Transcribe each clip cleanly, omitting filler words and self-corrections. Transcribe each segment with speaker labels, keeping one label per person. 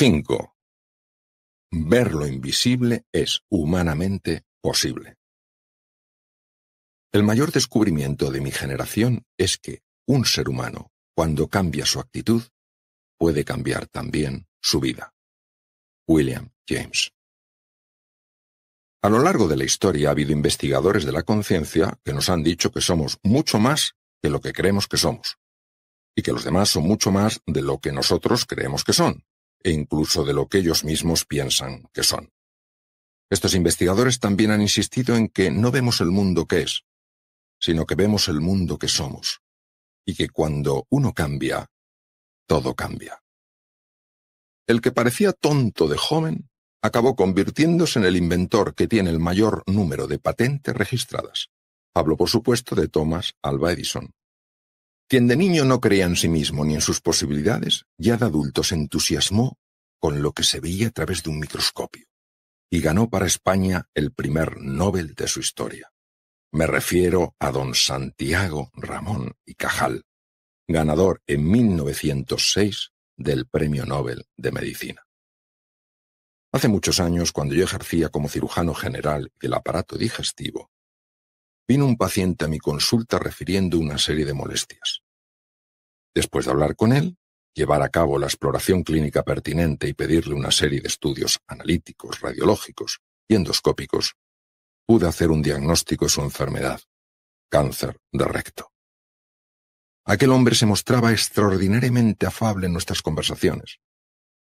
Speaker 1: 5. Ver lo invisible es humanamente posible. El mayor descubrimiento de mi generación es que un ser humano, cuando cambia su actitud, puede cambiar también su vida. William James. A lo largo de la historia ha habido investigadores de la conciencia que nos han dicho que somos mucho más que lo que creemos que somos, y que los demás son mucho más de lo que nosotros creemos que son, e incluso de lo que ellos mismos piensan que son. Estos investigadores también han insistido en que no vemos el mundo que es, sino que vemos el mundo que somos, y que cuando uno cambia, todo cambia. El que parecía tonto de joven acabó convirtiéndose en el inventor que tiene el mayor número de patentes registradas. Hablo, por supuesto, de Thomas Alva Edison. Quien de niño no creía en sí mismo ni en sus posibilidades, ya de adulto se entusiasmó con lo que se veía a través de un microscopio, y ganó para España el primer Nobel de su historia. Me refiero a don Santiago Ramón y Cajal, ganador en 1906 del Premio Nobel de Medicina. Hace muchos años, cuando yo ejercía como cirujano general del aparato digestivo, vino un paciente a mi consulta refiriendo una serie de molestias. Después de hablar con él, llevar a cabo la exploración clínica pertinente y pedirle una serie de estudios analíticos, radiológicos y endoscópicos, pude hacer un diagnóstico de su enfermedad, cáncer de recto. Aquel hombre se mostraba extraordinariamente afable en nuestras conversaciones.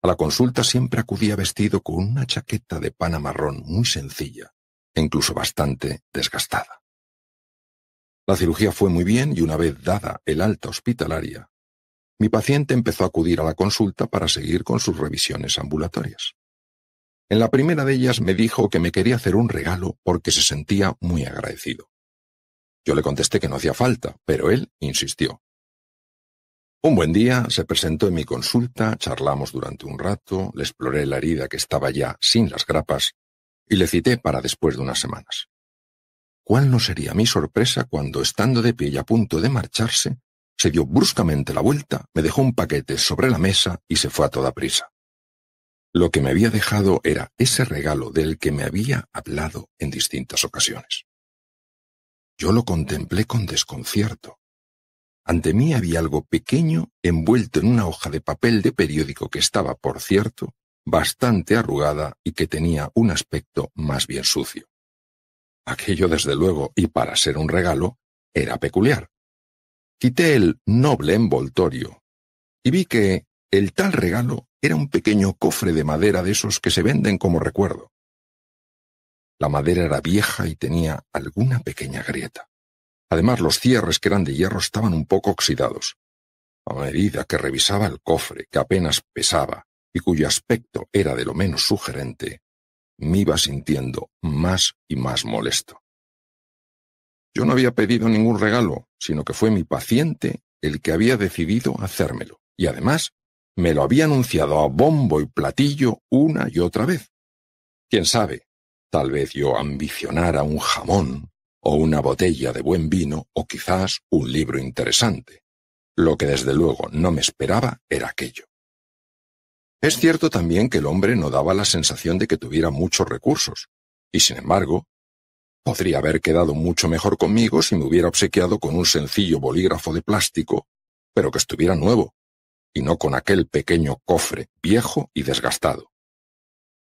Speaker 1: A la consulta siempre acudía vestido con una chaqueta de pana marrón muy sencilla e incluso bastante desgastada. La cirugía fue muy bien y una vez dada el alta hospitalaria, mi paciente empezó a acudir a la consulta para seguir con sus revisiones ambulatorias. En la primera de ellas me dijo que me quería hacer un regalo porque se sentía muy agradecido. Yo le contesté que no hacía falta, pero él insistió. Un buen día se presentó en mi consulta, charlamos durante un rato, le exploré la herida que estaba ya sin las grapas y le cité para después de unas semanas. ¿Cuál no sería mi sorpresa cuando, estando de pie y a punto de marcharse, se dio bruscamente la vuelta, me dejó un paquete sobre la mesa y se fue a toda prisa? Lo que me había dejado era ese regalo del que me había hablado en distintas ocasiones. Yo lo contemplé con desconcierto. Ante mí había algo pequeño envuelto en una hoja de papel de periódico que estaba, por cierto, bastante arrugada y que tenía un aspecto más bien sucio. Aquello, desde luego, y para ser un regalo, era peculiar. Quité el noble envoltorio y vi que el tal regalo era un pequeño cofre de madera de esos que se venden como recuerdo. La madera era vieja y tenía alguna pequeña grieta. Además, los cierres, que eran de hierro, estaban un poco oxidados. A medida que revisaba el cofre, que apenas pesaba y cuyo aspecto era de lo menos sugerente, me iba sintiendo más y más molesto. Yo no había pedido ningún regalo, sino que fue mi paciente el que había decidido hacérmelo, y además me lo había anunciado a bombo y platillo una y otra vez. ¿Quién sabe? Tal vez yo ambicionara un jamón, o una botella de buen vino, o quizás un libro interesante. Lo que desde luego no me esperaba era aquello. Es cierto también que el hombre no daba la sensación de que tuviera muchos recursos, y sin embargo, podría haber quedado mucho mejor conmigo si me hubiera obsequiado con un sencillo bolígrafo de plástico, pero que estuviera nuevo, y no con aquel pequeño cofre viejo y desgastado.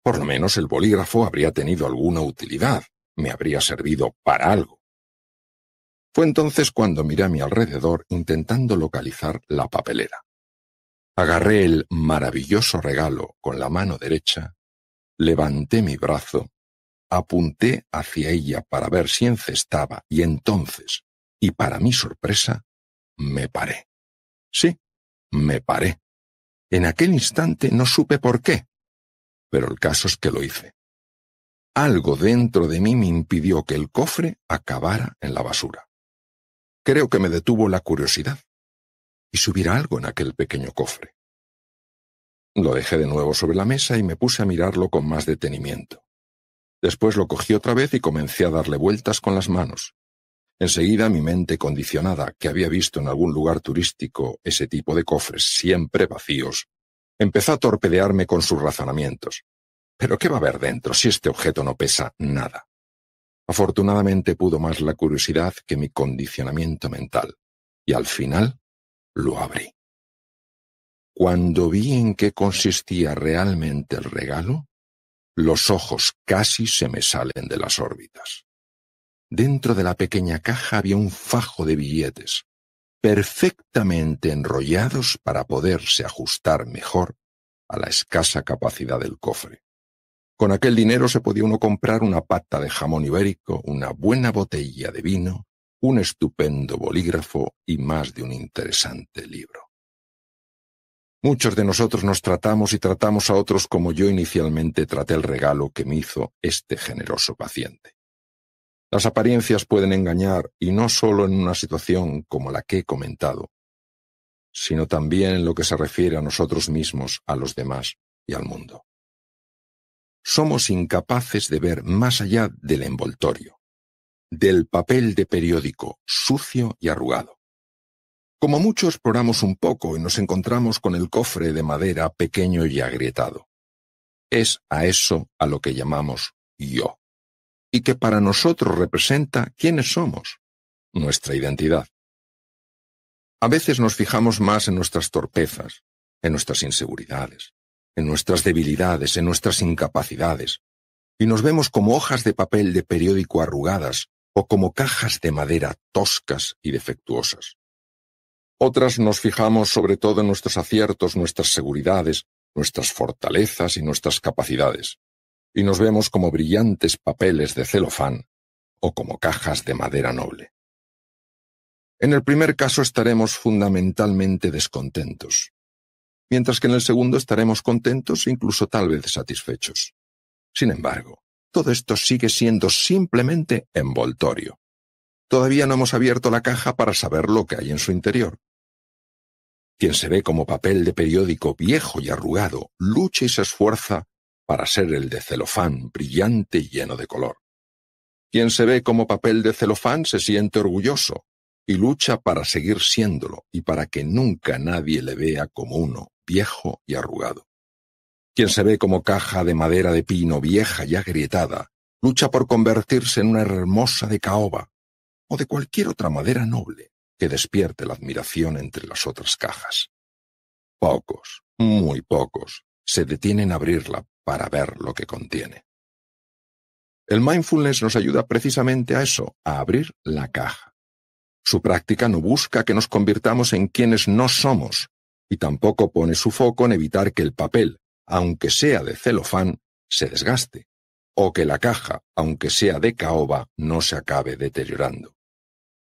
Speaker 1: Por lo menos el bolígrafo habría tenido alguna utilidad, me habría servido para algo. Fue entonces cuando miré a mi alrededor intentando localizar la papelera. Agarré el maravilloso regalo con la mano derecha, levanté mi brazo, apunté hacia ella para ver si encestaba y entonces, y para mi sorpresa, me paré. Sí, me paré. En aquel instante no supe por qué, pero el caso es que lo hice. Algo dentro de mí me impidió que el cofre acabara en la basura. Creo que me detuvo la curiosidad. ¿Y si hubiera algo en aquel pequeño cofre? Lo dejé de nuevo sobre la mesa y me puse a mirarlo con más detenimiento. Después lo cogí otra vez y comencé a darle vueltas con las manos. Enseguida mi mente condicionada, que había visto en algún lugar turístico ese tipo de cofres siempre vacíos, Empezó a torpedearme con sus razonamientos. ¿Pero qué va a haber dentro si este objeto no pesa nada? Afortunadamente pudo más la curiosidad que mi condicionamiento mental, y al final lo abrí. Cuando vi en qué consistía realmente el regalo, los ojos casi se me salen de las órbitas. Dentro de la pequeña caja había un fajo de billetes, perfectamente enrollados para poderse ajustar mejor a la escasa capacidad del cofre. Con aquel dinero se podía uno comprar una pata de jamón ibérico, una buena botella de vino, un estupendo bolígrafo y más de un interesante libro. Muchos de nosotros nos tratamos y tratamos a otros como yo inicialmente traté el regalo que me hizo este generoso paciente. Las apariencias pueden engañar, y no solo en una situación como la que he comentado, sino también en lo que se refiere a nosotros mismos, a los demás y al mundo. Somos incapaces de ver más allá del envoltorio, del papel de periódico sucio y arrugado. Como mucho exploramos un poco y nos encontramos con el cofre de madera pequeño y agrietado. Es a eso a lo que llamamos yo, y que para nosotros representa quiénes somos, nuestra identidad. A veces nos fijamos más en nuestras torpezas, en nuestras inseguridades, en nuestras debilidades, en nuestras incapacidades, y nos vemos como hojas de papel de periódico arrugadas o como cajas de madera toscas y defectuosas. Otras nos fijamos sobre todo en nuestros aciertos, nuestras seguridades, nuestras fortalezas y nuestras capacidades, y nos vemos como brillantes papeles de celofán o como cajas de madera noble. En el primer caso estaremos fundamentalmente descontentos, mientras que en el segundo estaremos contentos e incluso tal vez satisfechos. Sin embargo, todo esto sigue siendo simplemente envoltorio. Todavía no hemos abierto la caja para saber lo que hay en su interior. Quien se ve como papel de periódico viejo y arrugado, lucha y se esfuerza para ser el de celofán brillante y lleno de color. Quien se ve como papel de celofán se siente orgulloso y lucha para seguir siéndolo y para que nunca nadie le vea como uno viejo y arrugado. Quien se ve como caja de madera de pino vieja y agrietada, lucha por convertirse en una hermosa de caoba o de cualquier otra madera noble que despierte la admiración entre las otras cajas. Pocos, muy pocos, se detienen a abrirla para ver lo que contiene. El mindfulness nos ayuda precisamente a eso, a abrir la caja. Su práctica no busca que nos convirtamos en quienes no somos, y tampoco pone su foco en evitar que el papel, aunque sea de celofán, se desgaste, o que la caja, aunque sea de caoba, no se acabe deteriorando.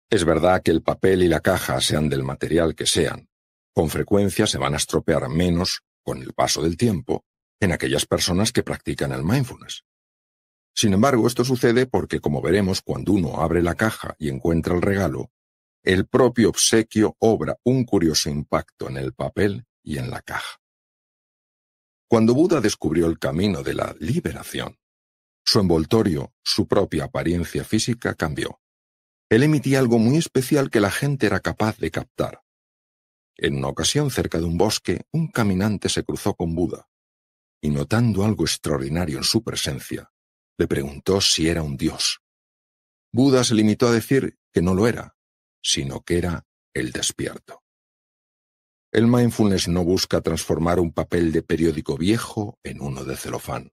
Speaker 1: Es verdad que el papel y la caja, sean del material que sean, con frecuencia se van a estropear menos, con el paso del tiempo, en aquellas personas que practican el mindfulness. Sin embargo, esto sucede porque, como veremos, cuando uno abre la caja y encuentra el regalo, el propio obsequio obra un curioso impacto en el papel y en la caja. Cuando Buda descubrió el camino de la liberación, su envoltorio, su propia apariencia física cambió. Él emitía algo muy especial que la gente era capaz de captar. En una ocasión, cerca de un bosque, un caminante se cruzó con Buda, y notando algo extraordinario en su presencia, le preguntó si era un dios. Buda se limitó a decir que no lo era, sino que era el despierto. El mindfulness no busca transformar un papel de periódico viejo en uno de celofán.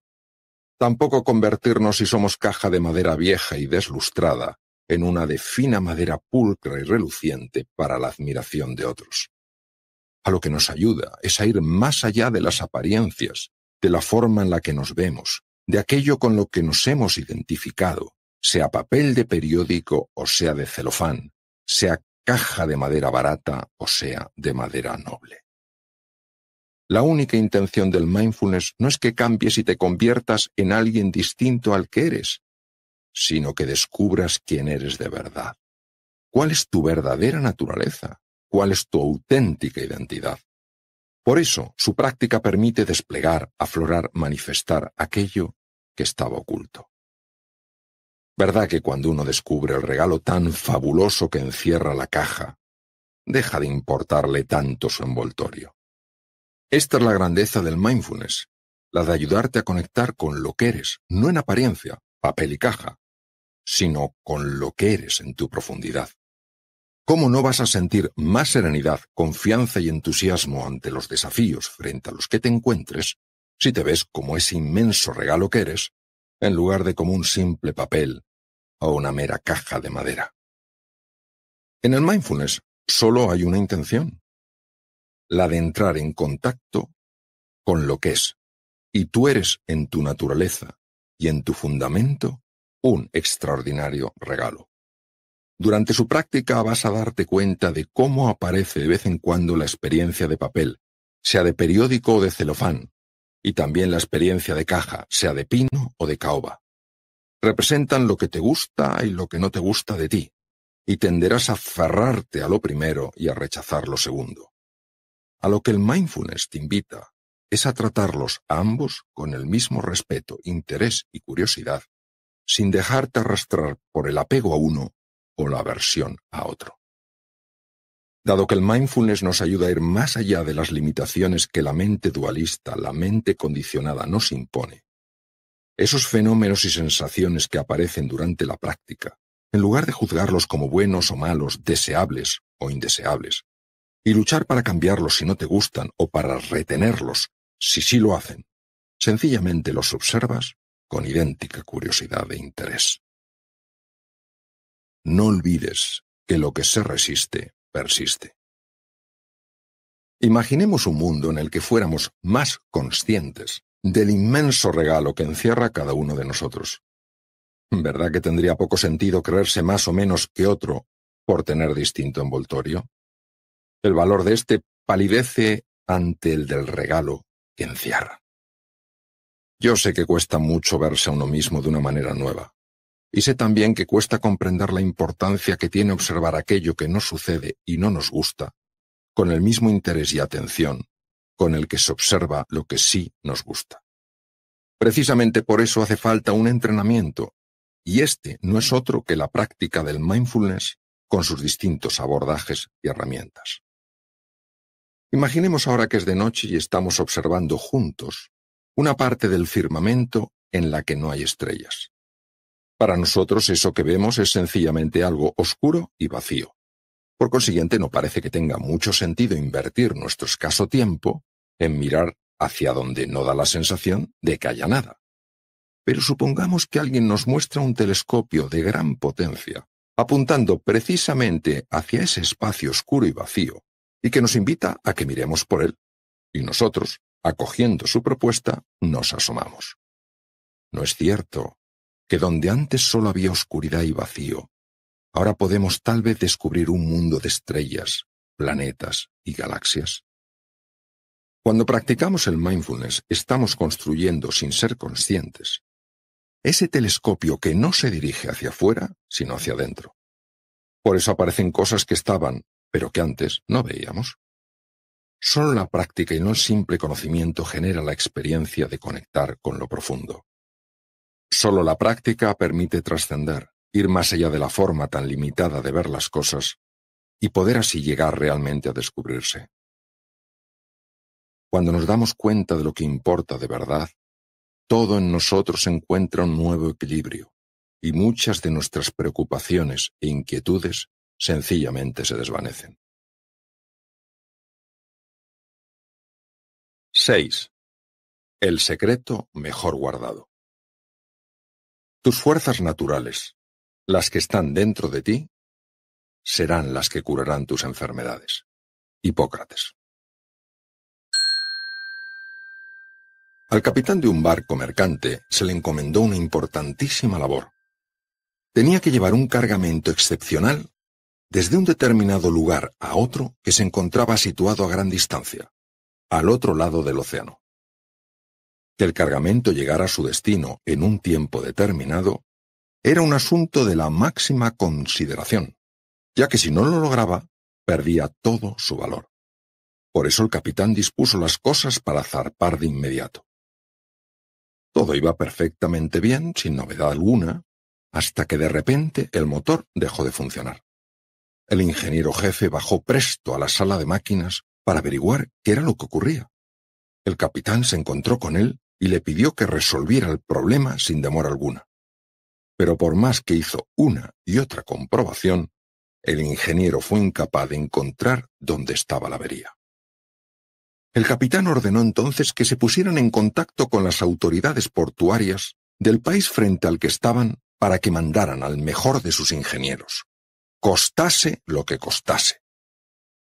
Speaker 1: Tampoco convertirnos, si somos caja de madera vieja y deslustrada, en una de fina madera pulcra y reluciente para la admiración de otros. A lo que nos ayuda es a ir más allá de las apariencias, de la forma en la que nos vemos, de aquello con lo que nos hemos identificado, sea papel de periódico o sea de celofán, sea caja de madera barata o sea de madera noble. La única intención del mindfulness no es que cambies y te conviertas en alguien distinto al que eres, sino que descubras quién eres de verdad. ¿Cuál es tu verdadera naturaleza? ¿Cuál es tu auténtica identidad? Por eso, su práctica permite desplegar, aflorar, manifestar aquello que estaba oculto. ¿Verdad que cuando uno descubre el regalo tan fabuloso que encierra la caja, deja de importarle tanto su envoltorio? Esta es la grandeza del mindfulness, la de ayudarte a conectar con lo que eres, no en apariencia, papel y caja, sino con lo que eres en tu profundidad. ¿Cómo no vas a sentir más serenidad, confianza y entusiasmo ante los desafíos frente a los que te encuentres si te ves como ese inmenso regalo que eres, en lugar de como un simple papel o una mera caja de madera? En el mindfulness solo hay una intención, la de entrar en contacto con lo que es, y tú eres en tu naturaleza y en tu fundamento un extraordinario regalo. Durante su práctica vas a darte cuenta de cómo aparece de vez en cuando la experiencia de papel, sea de periódico o de celofán, y también la experiencia de caja, sea de pino o de caoba. Representan lo que te gusta y lo que no te gusta de ti, y tenderás a aferrarte a lo primero y a rechazar lo segundo. A lo que el mindfulness te invita es a tratarlos a ambos con el mismo respeto, interés y curiosidad, sin dejarte arrastrar por el apego a uno o la aversión a otro. Dado que el mindfulness nos ayuda a ir más allá de las limitaciones que la mente dualista, la mente condicionada nos impone, esos fenómenos y sensaciones que aparecen durante la práctica, en lugar de juzgarlos como buenos o malos, deseables o indeseables, y luchar para cambiarlos si no te gustan o para retenerlos si sí lo hacen, sencillamente los observas con idéntica curiosidad e interés. No olvides que lo que se resiste, persiste. Imaginemos un mundo en el que fuéramos más conscientes del inmenso regalo que encierra cada uno de nosotros. ¿Verdad que tendría poco sentido creerse más o menos que otro por tener distinto envoltorio? El valor de este palidece ante el del regalo que encierra. Yo sé que cuesta mucho verse a uno mismo de una manera nueva. Y sé también que cuesta comprender la importancia que tiene observar aquello que nos sucede y no nos gusta, con el mismo interés y atención con el que se observa lo que sí nos gusta. Precisamente por eso hace falta un entrenamiento, y este no es otro que la práctica del mindfulness con sus distintos abordajes y herramientas. Imaginemos ahora que es de noche y estamos observando juntos una parte del firmamento en la que no hay estrellas. Para nosotros eso que vemos es sencillamente algo oscuro y vacío. Por consiguiente, no parece que tenga mucho sentido invertir nuestro escaso tiempo en mirar hacia donde no da la sensación de que haya nada. Pero supongamos que alguien nos muestra un telescopio de gran potencia, apuntando precisamente hacia ese espacio oscuro y vacío, y que nos invita a que miremos por él, y nosotros, acogiendo su propuesta, nos asomamos. ¿No es cierto que donde antes solo había oscuridad y vacío, ahora podemos tal vez descubrir un mundo de estrellas, planetas y galaxias? Cuando practicamos el mindfulness, estamos construyendo, sin ser conscientes, ese telescopio que no se dirige hacia afuera, sino hacia adentro. Por eso aparecen cosas que estaban, pero que antes no veíamos. Solo la práctica y no el simple conocimiento genera la experiencia de conectar con lo profundo. Solo la práctica permite trascender, ir más allá de la forma tan limitada de ver las cosas y poder así llegar realmente a descubrirse. Cuando nos damos cuenta de lo que importa de verdad, todo en nosotros encuentra un nuevo equilibrio y muchas de nuestras preocupaciones e inquietudes sencillamente se desvanecen. 6. El secreto mejor guardado. Tus fuerzas naturales, las que están dentro de ti, serán las que curarán tus enfermedades. Hipócrates. Al capitán de un barco mercante se le encomendó una importantísima labor. Tenía que llevar un cargamento excepcional desde un determinado lugar a otro que se encontraba situado a gran distancia, al otro lado del océano. Que el cargamento llegara a su destino en un tiempo determinado era un asunto de la máxima consideración, ya que si no lo lograba, perdía todo su valor. Por eso el capitán dispuso las cosas para zarpar de inmediato. Todo iba perfectamente bien, sin novedad alguna, hasta que de repente el motor dejó de funcionar. El ingeniero jefe bajó presto a la sala de máquinas para averiguar qué era lo que ocurría, El capitán se encontró con él y le pidió que resolviera el problema sin demora alguna. Pero por más que hizo una y otra comprobación, el ingeniero fue incapaz de encontrar dónde estaba la avería. El capitán ordenó entonces que se pusieran en contacto con las autoridades portuarias del país frente al que estaban para que mandaran al mejor de sus ingenieros, costase lo que costase.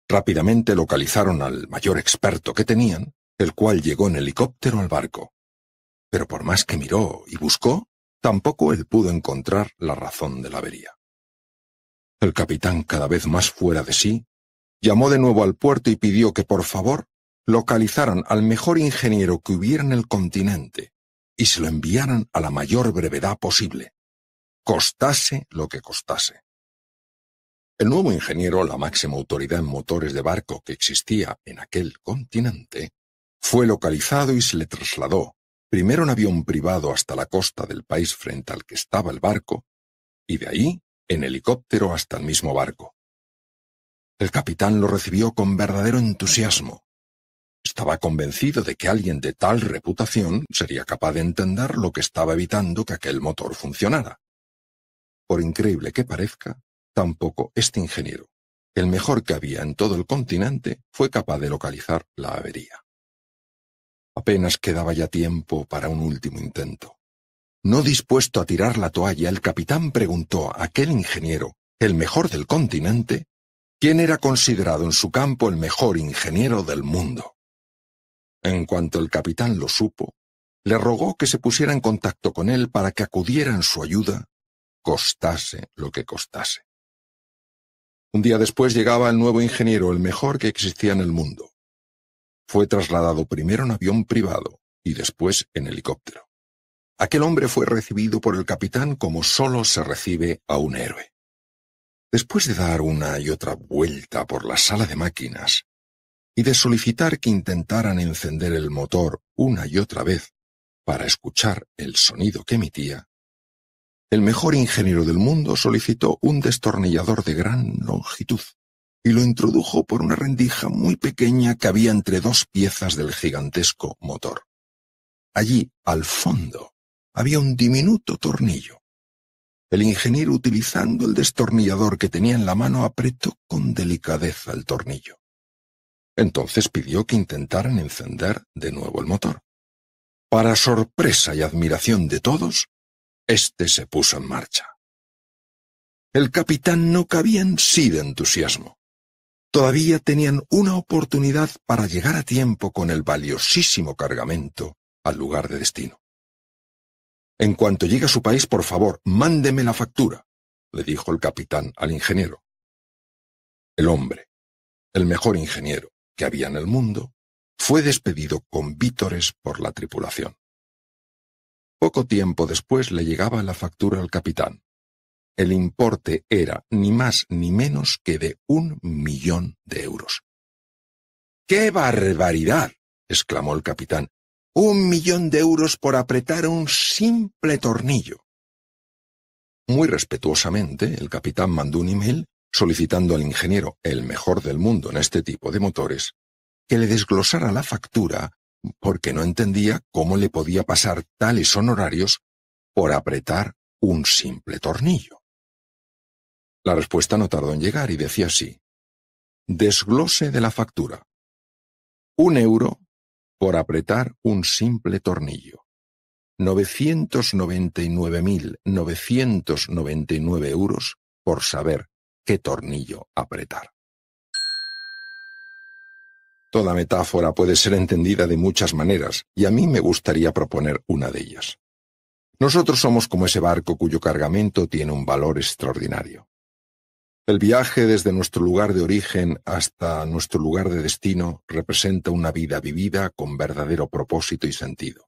Speaker 1: Rápidamente localizaron al mayor experto que tenían, el cual llegó en helicóptero al barco. Pero por más que miró y buscó, tampoco él pudo encontrar la razón de la avería. El capitán, cada vez más fuera de sí, llamó de nuevo al puerto y pidió que por favor localizaran al mejor ingeniero que hubiera en el continente y se lo enviaran a la mayor brevedad posible, costase lo que costase. El nuevo ingeniero, la máxima autoridad en motores de barco que existía en aquel continente, fue localizado y se le trasladó primero en avión privado hasta la costa del país frente al que estaba el barco, y de ahí en helicóptero hasta el mismo barco. El capitán lo recibió con verdadero entusiasmo. Estaba convencido de que alguien de tal reputación sería capaz de entender lo que estaba evitando que aquel motor funcionara. Por increíble que parezca, tampoco este ingeniero, el mejor que había en todo el continente, fue capaz de localizar la avería. Apenas quedaba ya tiempo para un último intento. No dispuesto a tirar la toalla, el capitán preguntó a aquel ingeniero, el mejor del continente, quién era considerado en su campo el mejor ingeniero del mundo. En cuanto el capitán lo supo, le rogó que se pusiera en contacto con él para que acudiera en su ayuda, costase lo que costase. Un día después llegaba el nuevo ingeniero, el mejor que existía en el mundo. Fue trasladado primero en avión privado y después en helicóptero. Aquel hombre fue recibido por el capitán como solo se recibe a un héroe. Después de dar una y otra vuelta por la sala de máquinas y de solicitar que intentaran encender el motor una y otra vez para escuchar el sonido que emitía, el mejor ingeniero del mundo solicitó un destornillador de gran longitud y lo introdujo por una rendija muy pequeña que había entre dos piezas del gigantesco motor. Allí, al fondo, había un diminuto tornillo. El ingeniero, utilizando el destornillador que tenía en la mano, apretó con delicadeza el tornillo. Entonces pidió que intentaran encender de nuevo el motor. Para sorpresa y admiración de todos, éste se puso en marcha. El capitán no cabía en sí de entusiasmo. Todavía tenían una oportunidad para llegar a tiempo con el valiosísimo cargamento al lugar de destino. En cuanto llegue a su país, por favor, mándeme la factura, le dijo el capitán al ingeniero. El hombre, el mejor ingeniero que había en el mundo, fue despedido con vítores por la tripulación. Poco tiempo después le llegaba la factura al capitán. El importe era ni más ni menos que de 1.000.000 de euros. ¡Qué barbaridad!, exclamó el capitán. 1.000.000 de euros por apretar un simple tornillo. Muy respetuosamente, el capitán mandó un email solicitando al ingeniero, el mejor del mundo en este tipo de motores, que le desglosara la factura porque no entendía cómo le podía pasar tales honorarios por apretar un simple tornillo. La respuesta no tardó en llegar y decía así: desglose de la factura. 1 euro por apretar un simple tornillo. 999.999 euros por saber qué tornillo apretar. Toda metáfora puede ser entendida de muchas maneras, y a mí me gustaría proponer una de ellas. Nosotros somos como ese barco cuyo cargamento tiene un valor extraordinario. El viaje desde nuestro lugar de origen hasta nuestro lugar de destino representa una vida vivida con verdadero propósito y sentido.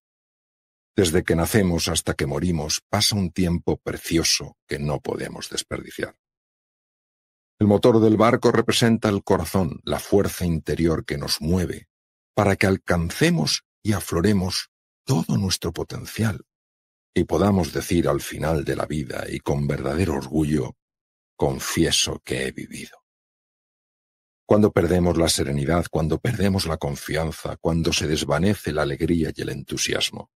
Speaker 1: Desde que nacemos hasta que morimos pasa un tiempo precioso que no podemos desperdiciar. El motor del barco representa el corazón, la fuerza interior que nos mueve para que alcancemos y afloremos todo nuestro potencial y podamos decir al final de la vida y con verdadero orgullo: confieso que he vivido. Cuando perdemos la serenidad, cuando perdemos la confianza, cuando se desvanece la alegría y el entusiasmo,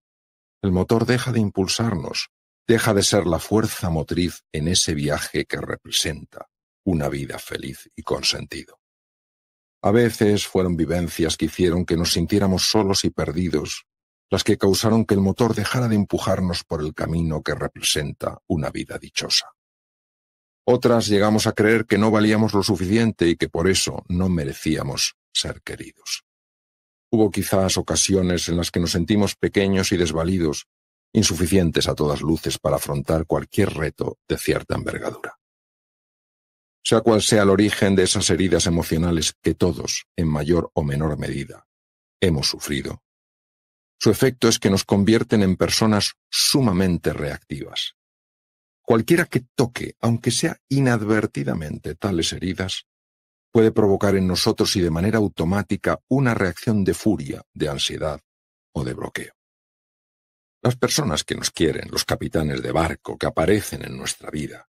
Speaker 1: el motor deja de impulsarnos, deja de ser la fuerza motriz en ese viaje que representa una vida feliz y con sentido. A veces fueron vivencias que hicieron que nos sintiéramos solos y perdidos, las que causaron que el motor dejara de empujarnos por el camino que representa una vida dichosa. Otras llegamos a creer que no valíamos lo suficiente y que por eso no merecíamos ser queridos. Hubo quizás ocasiones en las que nos sentimos pequeños y desvalidos, insuficientes a todas luces para afrontar cualquier reto de cierta envergadura. Sea cual sea el origen de esas heridas emocionales que todos, en mayor o menor medida, hemos sufrido, su efecto es que nos convierten en personas sumamente reactivas. Cualquiera que toque, aunque sea inadvertidamente, tales heridas, puede provocar en nosotros y de manera automática una reacción de furia, de ansiedad o de bloqueo. Las personas que nos quieren, los capitanes de barco que aparecen en nuestra vida,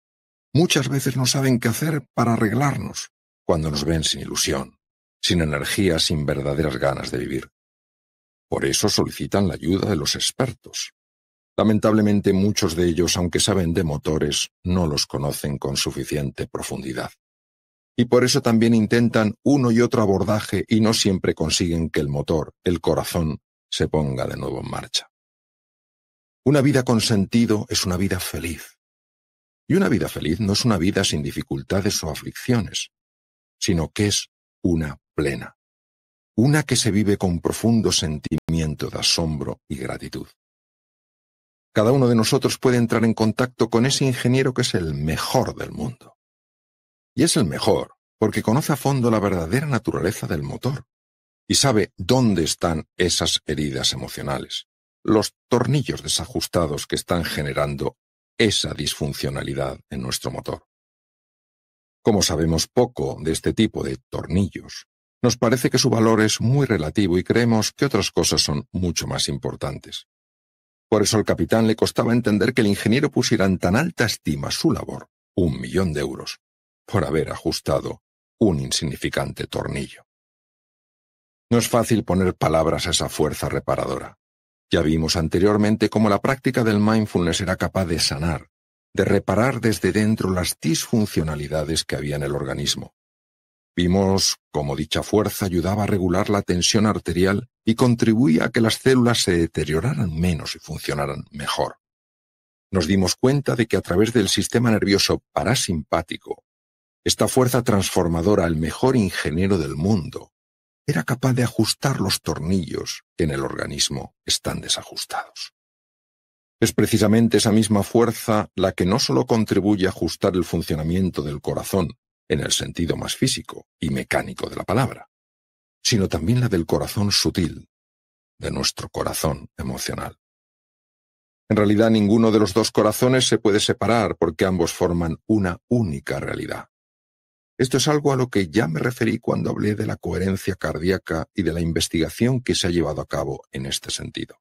Speaker 1: muchas veces no saben qué hacer para arreglarnos cuando nos ven sin ilusión, sin energía, sin verdaderas ganas de vivir. Por eso solicitan la ayuda de los expertos. Lamentablemente muchos de ellos, aunque saben de motores, no los conocen con suficiente profundidad. Y por eso también intentan uno y otro abordaje y no siempre consiguen que el motor, el corazón, se ponga de nuevo en marcha. Una vida con sentido es una vida feliz. Y una vida feliz no es una vida sin dificultades o aflicciones, sino que es una plena. Una que se vive con profundo sentimiento de asombro y gratitud. Cada uno de nosotros puede entrar en contacto con ese ingeniero que es el mejor del mundo. Y es el mejor porque conoce a fondo la verdadera naturaleza del motor y sabe dónde están esas heridas emocionales, los tornillos desajustados que están generando esa disfuncionalidad en nuestro motor. Como sabemos poco de este tipo de tornillos, nos parece que su valor es muy relativo y creemos que otras cosas son mucho más importantes. Por eso al capitán le costaba entender que el ingeniero pusiera en tan alta estima su labor, 1.000.000 de euros, por haber ajustado un insignificante tornillo. No es fácil poner palabras a esa fuerza reparadora. Ya vimos anteriormente cómo la práctica del mindfulness era capaz de sanar, de reparar desde dentro las disfuncionalidades que había en el organismo. Vimos cómo dicha fuerza ayudaba a regular la tensión arterial y contribuía a que las células se deterioraran menos y funcionaran mejor. Nos dimos cuenta de que a través del sistema nervioso parasimpático, esta fuerza transformadora, el mejor ingeniero del mundo, era capaz de ajustar los tornillos que en el organismo están desajustados. Es precisamente esa misma fuerza la que no solo contribuye a ajustar el funcionamiento del corazón, en el sentido más físico y mecánico de la palabra, sino también la del corazón sutil, de nuestro corazón emocional. En realidad ninguno de los dos corazones se puede separar porque ambos forman una única realidad. Esto es algo a lo que ya me referí cuando hablé de la coherencia cardíaca y de la investigación que se ha llevado a cabo en este sentido.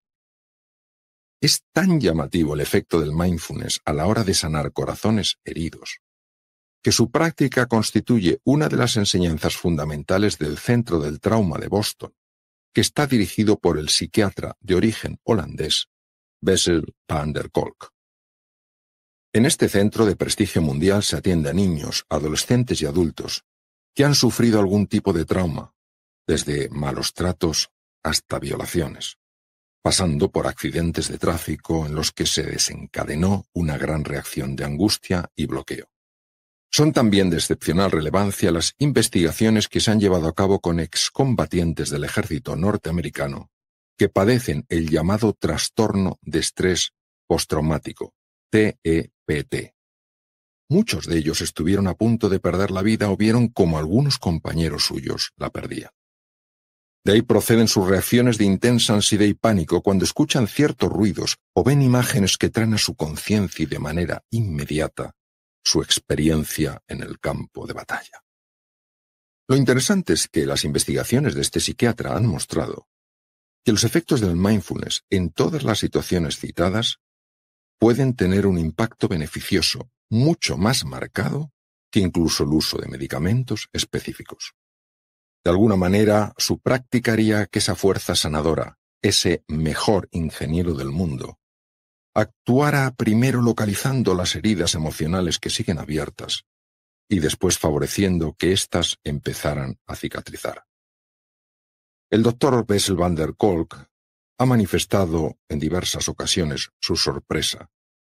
Speaker 1: Es tan llamativo el efecto del mindfulness a la hora de sanar corazones heridos, que su práctica constituye una de las enseñanzas fundamentales del Centro del Trauma de Boston, que está dirigido por el psiquiatra de origen holandés, Bessel van der Kolk. En este centro de prestigio mundial se atiende a niños, adolescentes y adultos que han sufrido algún tipo de trauma, desde malos tratos hasta violaciones, pasando por accidentes de tráfico en los que se desencadenó una gran reacción de angustia y bloqueo. Son también de excepcional relevancia las investigaciones que se han llevado a cabo con excombatientes del ejército norteamericano que padecen el llamado trastorno de estrés postraumático, TEPT. Muchos de ellos estuvieron a punto de perder la vida o vieron como algunos compañeros suyos la perdían. De ahí proceden sus reacciones de intensa ansiedad y pánico cuando escuchan ciertos ruidos o ven imágenes que traen a su conciencia y de manera inmediata su experiencia en el campo de batalla. Lo interesante es que las investigaciones de este psiquiatra han mostrado que los efectos del mindfulness en todas las situaciones citadas pueden tener un impacto beneficioso mucho más marcado que incluso el uso de medicamentos específicos. De alguna manera, su práctica haría que esa fuerza sanadora, ese mejor ingeniero del mundo, actuara primero localizando las heridas emocionales que siguen abiertas y después favoreciendo que éstas empezaran a cicatrizar. El doctor Bessel van der Kolk ha manifestado en diversas ocasiones su sorpresa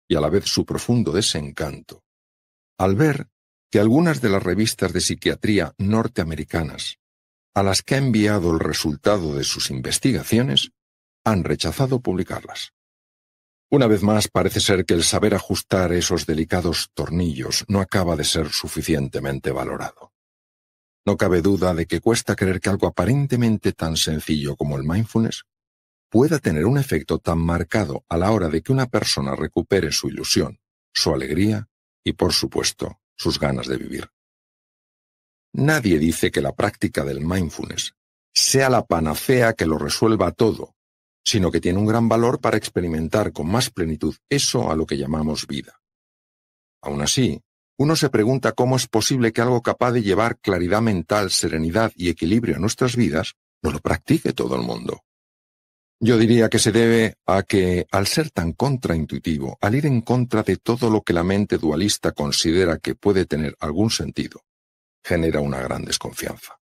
Speaker 1: y a la vez su profundo desencanto al ver que algunas de las revistas de psiquiatría norteamericanas a las que ha enviado el resultado de sus investigaciones han rechazado publicarlas. Una vez más, parece ser que el saber ajustar esos delicados tornillos no acaba de ser suficientemente valorado. No cabe duda de que cuesta creer que algo aparentemente tan sencillo como el mindfulness pueda tener un efecto tan marcado a la hora de que una persona recupere su ilusión, su alegría y, por supuesto, sus ganas de vivir. Nadie dice que la práctica del mindfulness sea la panacea que lo resuelva todo, sino que tiene un gran valor para experimentar con más plenitud eso a lo que llamamos vida. Aún así, uno se pregunta cómo es posible que algo capaz de llevar claridad mental, serenidad y equilibrio a nuestras vidas no lo practique todo el mundo. Yo diría que se debe a que, al ser tan contraintuitivo, al ir en contra de todo lo que la mente dualista considera que puede tener algún sentido, genera una gran desconfianza.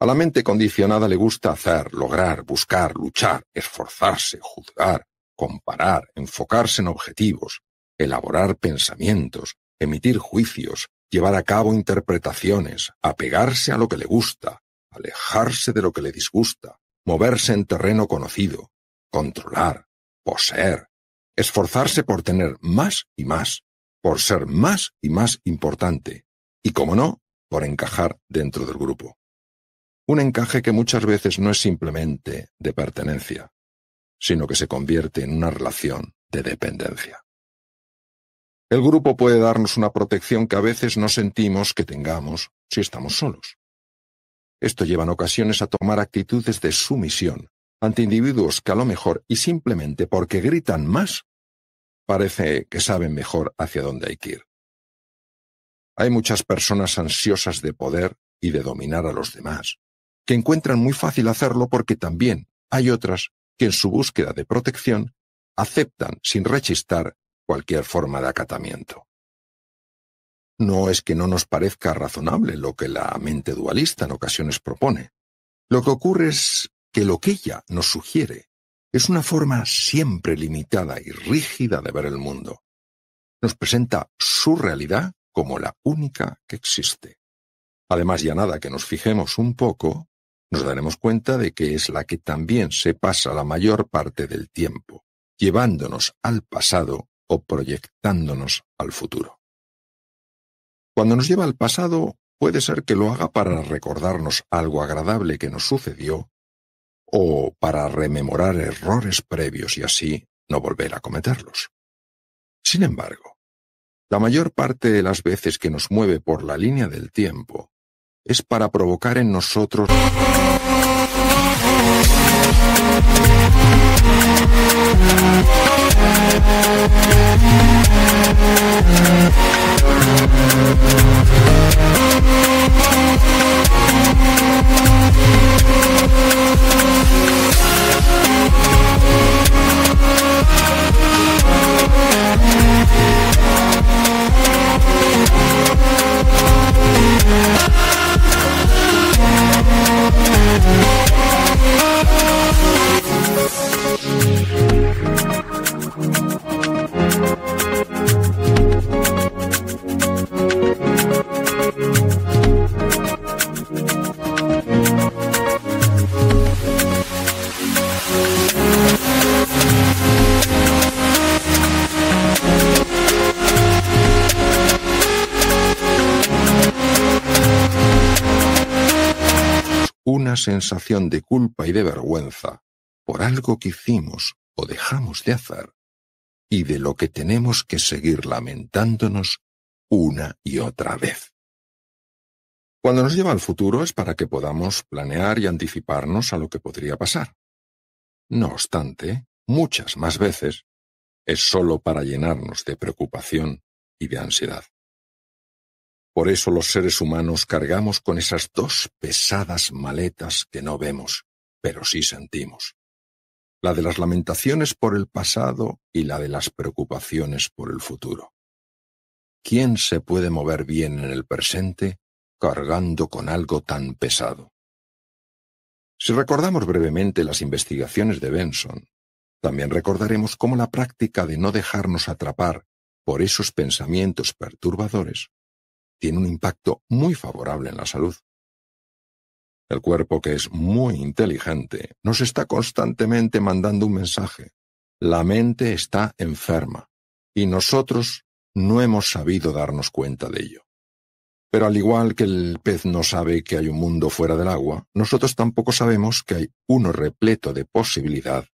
Speaker 1: A la mente condicionada le gusta hacer, lograr, buscar, luchar, esforzarse, juzgar, comparar, enfocarse en objetivos, elaborar pensamientos, emitir juicios, llevar a cabo interpretaciones, apegarse a lo que le gusta, alejarse de lo que le disgusta, moverse en terreno conocido, controlar, poseer, esforzarse por tener más y más, por ser más y más importante, y, como no, por encajar dentro del grupo. Un encaje que muchas veces no es simplemente de pertenencia, sino que se convierte en una relación de dependencia. El grupo puede darnos una protección que a veces no sentimos que tengamos si estamos solos. Esto lleva en ocasiones a tomar actitudes de sumisión ante individuos que a lo mejor, y simplemente porque gritan más, parece que saben mejor hacia dónde hay que ir. Hay muchas personas ansiosas de poder y de dominar a los demás, que encuentran muy fácil hacerlo porque también hay otras que en su búsqueda de protección aceptan sin rechistar cualquier forma de acatamiento. No es que no nos parezca razonable lo que la mente dualista en ocasiones propone. Lo que ocurre es que lo que ella nos sugiere es una forma siempre limitada y rígida de ver el mundo. Nos presenta su realidad como la única que existe. Además, ya nada que nos fijemos un poco, nos daremos cuenta de que es la que también se pasa la mayor parte del tiempo, llevándonos al pasado o proyectándonos al futuro. Cuando nos lleva al pasado, puede ser que lo haga para recordarnos algo agradable que nos sucedió o para rememorar errores previos y así no volver a cometerlos. Sin embargo, la mayor parte de las veces que nos mueve por la línea del tiempo es para provocar en nosotros una sensación de culpa y de vergüenza por algo que hicimos o dejamos de hacer y de lo que tenemos que seguir lamentándonos una y otra vez. Cuando nos lleva al futuro es para que podamos planear y anticiparnos a lo que podría pasar. No obstante, muchas más veces es solo para llenarnos de preocupación y de ansiedad. Por eso los seres humanos cargamos con esas dos pesadas maletas que no vemos, pero sí sentimos. La de las lamentaciones por el pasado y la de las preocupaciones por el futuro. ¿Quién se puede mover bien en el presente cargando con algo tan pesado? Si recordamos brevemente las investigaciones de Benson, también recordaremos cómo la práctica de no dejarnos atrapar por esos pensamientos perturbadores tiene un impacto muy favorable en la salud. El cuerpo, que es muy inteligente, nos está constantemente mandando un mensaje. La mente está enferma, y nosotros no hemos sabido darnos cuenta de ello. Pero al igual que el pez no sabe que hay un mundo fuera del agua, nosotros tampoco sabemos que hay uno repleto de posibilidad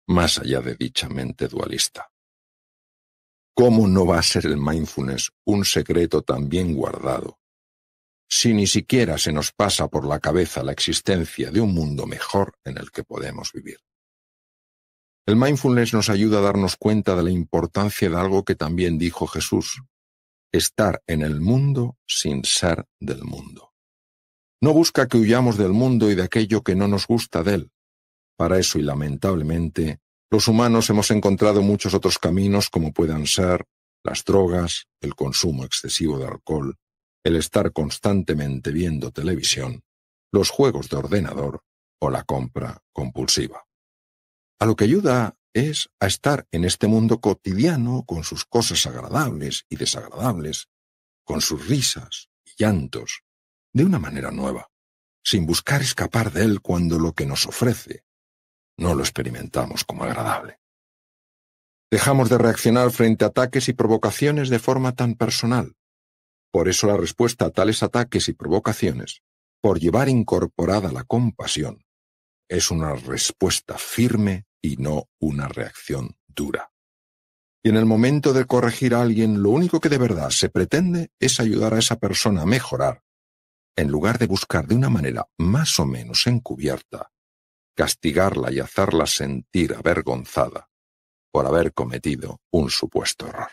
Speaker 1: más allá de dicha mente dualista. ¿Cómo no va a ser el mindfulness un secreto tan bien guardado, si ni siquiera se nos pasa por la cabeza la existencia de un mundo mejor en el que podemos vivir? El mindfulness nos ayuda a darnos cuenta de la importancia de algo que también dijo Jesús: estar en el mundo sin ser del mundo. No busca que huyamos del mundo y de aquello que no nos gusta de él. Para eso, y lamentablemente, los humanos hemos encontrado muchos otros caminos, como puedan ser las drogas, el consumo excesivo de alcohol, el estar constantemente viendo televisión, los juegos de ordenador o la compra compulsiva. A lo que ayuda es a estar en este mundo cotidiano con sus cosas agradables y desagradables, con sus risas y llantos, de una manera nueva, sin buscar escapar de él cuando lo que nos ofrece no lo experimentamos como agradable. Dejamos de reaccionar frente a ataques y provocaciones de forma tan personal. Por eso la respuesta a tales ataques y provocaciones, por llevar incorporada la compasión, es una respuesta firme y no una reacción dura. Y en el momento de corregir a alguien, lo único que de verdad se pretende es ayudar a esa persona a mejorar, en lugar de buscar de una manera más o menos encubierta castigarla y hacerla sentir avergonzada por haber cometido un supuesto error.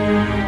Speaker 2: Thank you.